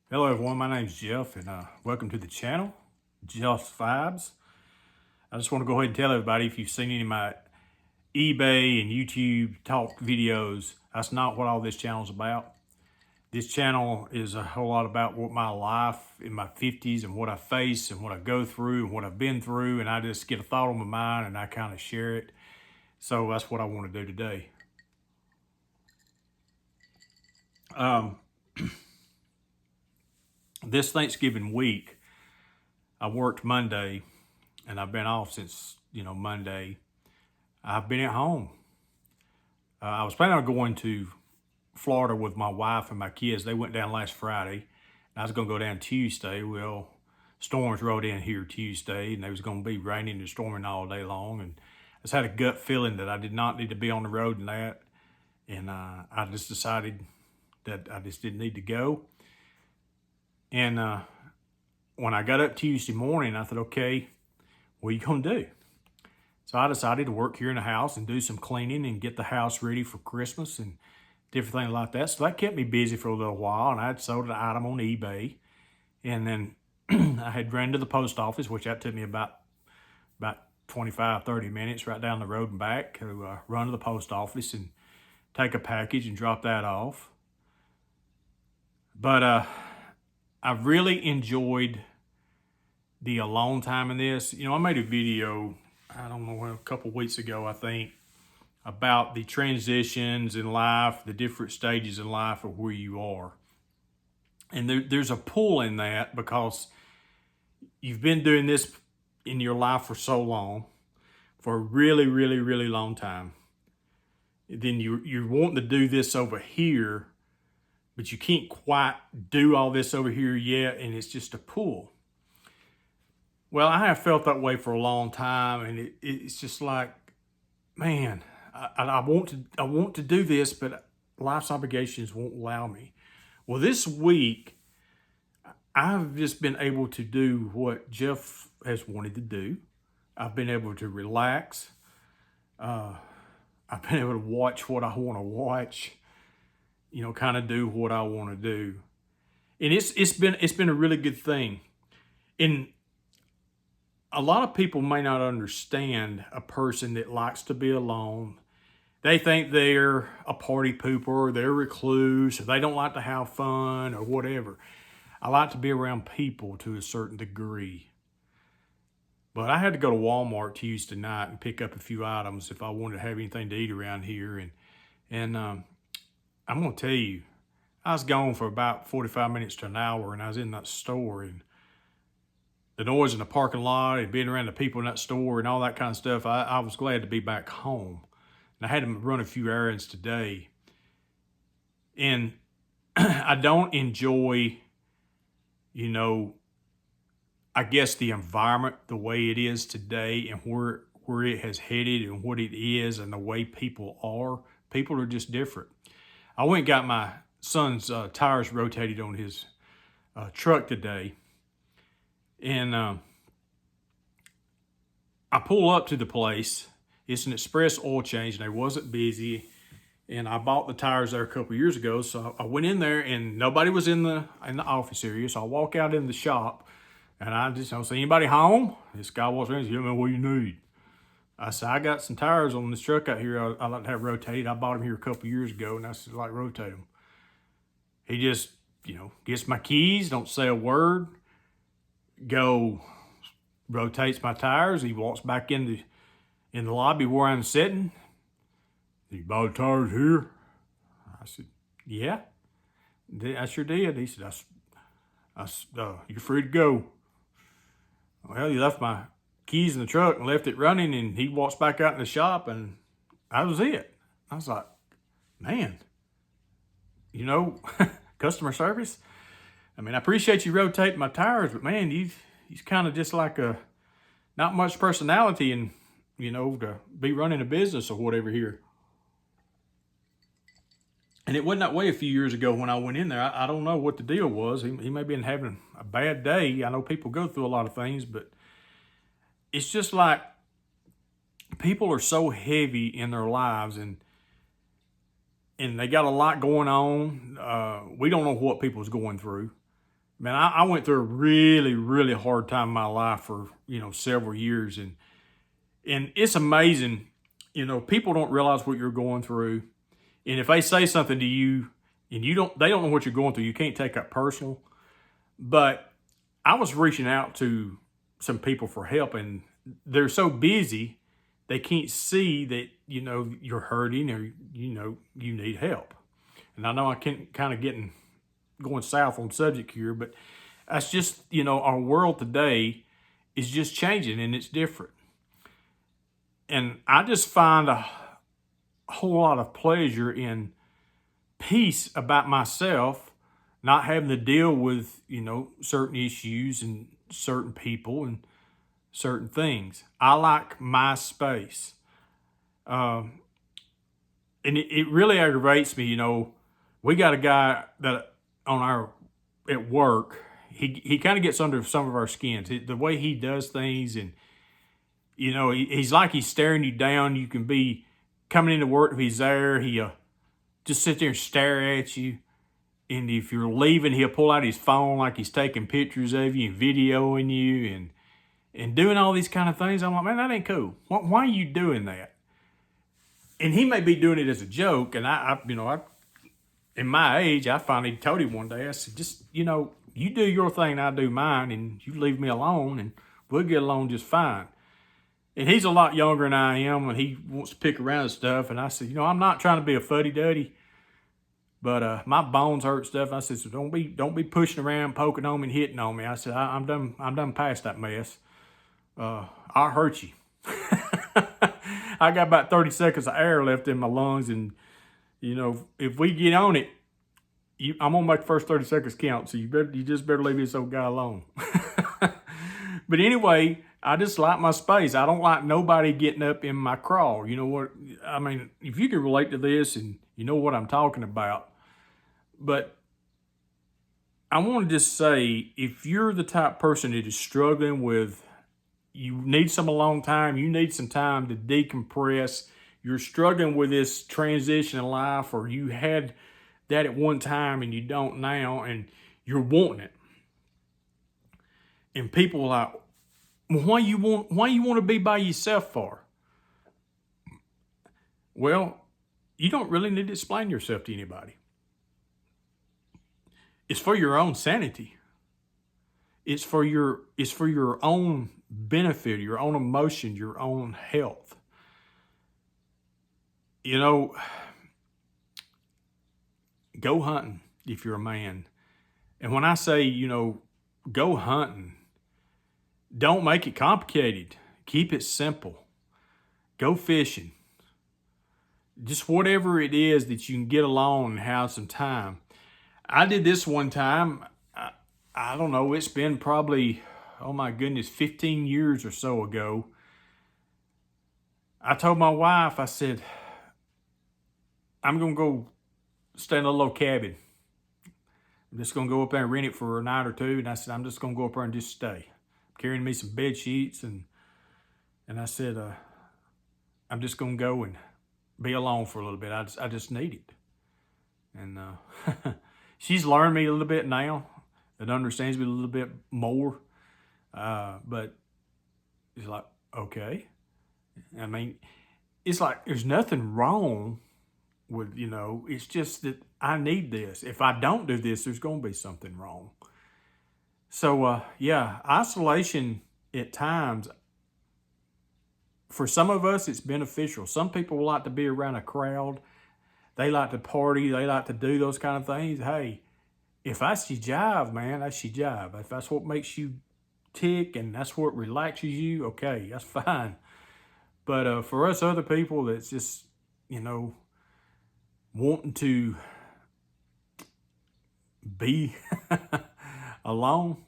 Hello everyone, my name's Jeff and welcome to the channel, Jeff's Vibes. I just want to go ahead and tell everybody, if you've seen any of my eBay and YouTube talk videos, that's not what all this channel is about. This channel is a whole lot about what my life in my 50s and what I face and what I go through and what I've been through, and I just get a thought on my mind and I kind of share it. So that's what I want to do today. This Thanksgiving week, I worked Monday and I've been off since, Monday. I've been at home. I was planning on going to Florida with my wife and my kids. They went down last Friday. I was going to go down Tuesday. Well, storms rode in here Tuesday, and it was going to be raining and storming all day long. And I just had a gut feeling that I did not need to be on the road in that. And I just decided that I just didn't need to go. And when I got up Tuesday morning, I thought, okay, what are you going to do? So I decided to work here in the house and do some cleaning and get the house ready for Christmas and different things like that. So that kept me busy for a little while, and I had sold an item on eBay. And then I had run to the post office, which that took me about 25, 30 minutes right down the road and back to run to the post office and take a package and drop that off. But I've really enjoyed the alone time in this. I made a video, I don't know, a couple weeks ago, I think, about the transitions in life, the different stages in life of where you are. And there's a pull in that because you've been doing this in your life for so long, for a really, really, really long time. Then you're wanting to do this over here, but you can't quite do all this over here yet, and it's just a pull. Well, I have felt that way for a long time, and it's just like, man, I want to do this, but life's obligations won't allow me. Well, this week, I've just been able to do what Jeff has wanted to do. I've been able to relax. I've been able to watch what I want to watch. Kind of do what I want to do, and it's been a really good thing. And a lot of people may not understand a person that likes to be alone. They think they're a party pooper, or they're a recluse, or they don't like to have fun, or whatever. I like to be around people to a certain degree. But I had to go to Walmart Tuesday night and pick up a few items if I wanted to have anything to eat around here. And I'm going to tell you, I was gone for about 45 minutes to an hour, and I was in that store, and the noise in the parking lot and being around the people in that store and all that kind of stuff, I was glad to be back home. And I had to run a few errands today. And I don't enjoy, I guess the environment the way it is today and where it has headed and what it is and the way people are. People are just different. I went and got my son's tires rotated on his truck today. And I pull up to the place. It's an express oil change, and I wasn't busy. And I bought the tires there a couple years ago, so I went in there, and nobody was in the office area. So I walk out in the shop, and I just don't see anybody home. This guy walks in and says, "Yeah, man, what do you need?" I said, "I got some tires on this truck out here. I like to have rotated. I bought them here a couple years ago, and I said, like, rotate them." He just, gets my keys, don't say a word, rotates my tires. He walks back in the lobby where I'm sitting. "You bought the tires here?" I said, "Yeah, I sure did." He said, "You're free to go." Well, he left my keys in the truck and left it running, and he walks back out in the shop, and that was it. I was like, man, customer service. I mean, I appreciate you rotating my tires, but man, he's kind of just like not much personality and, to be running a business or whatever here. And it wasn't that way a few years ago when I went in there. I don't know what the deal was. He may have been having a bad day. I know people go through a lot of things, but it's just like people are so heavy in their lives, and they got a lot going on. We don't know what people's going through. Man, I went through a really, really hard time in my life for, several years. And it's amazing, people don't realize what you're going through. And if they say something to you and they don't know what you're going through, you can't take that personal. But I was reaching out to some people for help, and they're so busy, they can't see that, you're hurting, or, you need help. And I know I can kind of going south on subject here, but that's just, our world today is just changing and it's different. And I just find a whole lot of pleasure in peace about myself, not having to deal with, certain issues and certain people and certain things. I like my space. And it really aggravates me, we got a guy that at work, he kind of gets under some of our skins. The way he does things, and he's like he's staring you down. You can be coming into work, if he's there, he'll just sit there and stare at you. And if you're leaving, he'll pull out his phone like he's taking pictures of you and videoing you and doing all these kind of things. I'm like, man, that ain't cool. Why are you doing that? And he may be doing it as a joke. And I in my age, I finally told him one day, I said, just, you do your thing, I do mine, and you leave me alone, and we'll get along just fine. And he's a lot younger than I am, and he wants to pick around and stuff. And I said, I'm not trying to be a fuddy-duddy, but my bones hurt stuff. I said, so don't be pushing around, poking on me and hitting on me. I said, I'm done past that mess. I'll hurt you. I got about 30 seconds of air left in my lungs, and if we get on it, I'm gonna make the first 30 seconds count. So you just better leave this old guy alone. But anyway, I just like my space. I don't like nobody getting up in my crawl. You know what? I mean, if you can relate to this and you know what I'm talking about. But I want to just say, if you're the type of person that is struggling with, you need some alone time, you need some time to decompress, you're struggling with this transition in life, or you had that at one time and you don't now, and you're wanting it. And people are like, well, why you want to be by yourself for? Well, you don't really need to explain yourself to anybody. It's for your own sanity. It's for your own benefit, your own emotion, your own health. Go hunting if you're a man. And when I say, go hunting, don't make it complicated. Keep it simple. Go fishing. Just whatever it is that you can get along and have some time. I did this one time. I don't know. It's been probably, oh my goodness, 15 years or so ago. I told my wife, I said, I'm going to go stay in a little cabin. I'm just going to go up there and rent it for a night or two. And I said, I'm just going to go up there and just stay. Carrying me some bed sheets, and I said, I'm just gonna go and be alone for a little bit. I just need it. And she's learned me a little bit now, that understands me a little bit more. But it's like, okay. I mean, it's like there's nothing wrong with, it's just that I need this. If I don't do this, there's gonna be something wrong. So, isolation at times, for some of us, it's beneficial. Some people like to be around a crowd. They like to party. They like to do those kind of things. Hey, if that's your job, man, that's your job. If that's what makes you tick and that's what relaxes you, okay, that's fine. But for us other people that's just, wanting to be alone,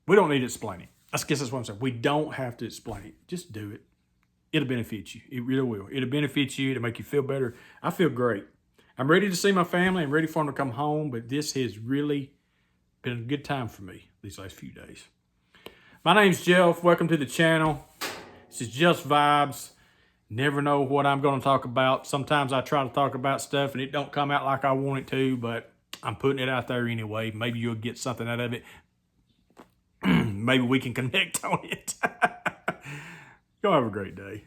we don't need to explain it. I guess that's what I'm saying. We don't have to explain it. Just do it. It'll benefit you. It really will. It'll benefit you. It'll make you feel better. I feel great. I'm ready to see my family. I'm ready for them to come home, but this has really been a good time for me these last few days. My name's Jeff. Welcome to the channel. This is Just Vibes. Never know what I'm going to talk about. Sometimes I try to talk about stuff and it don't come out like I want it to, but I'm putting it out there anyway. Maybe you'll get something out of it. Maybe we can connect on it. Go have a great day.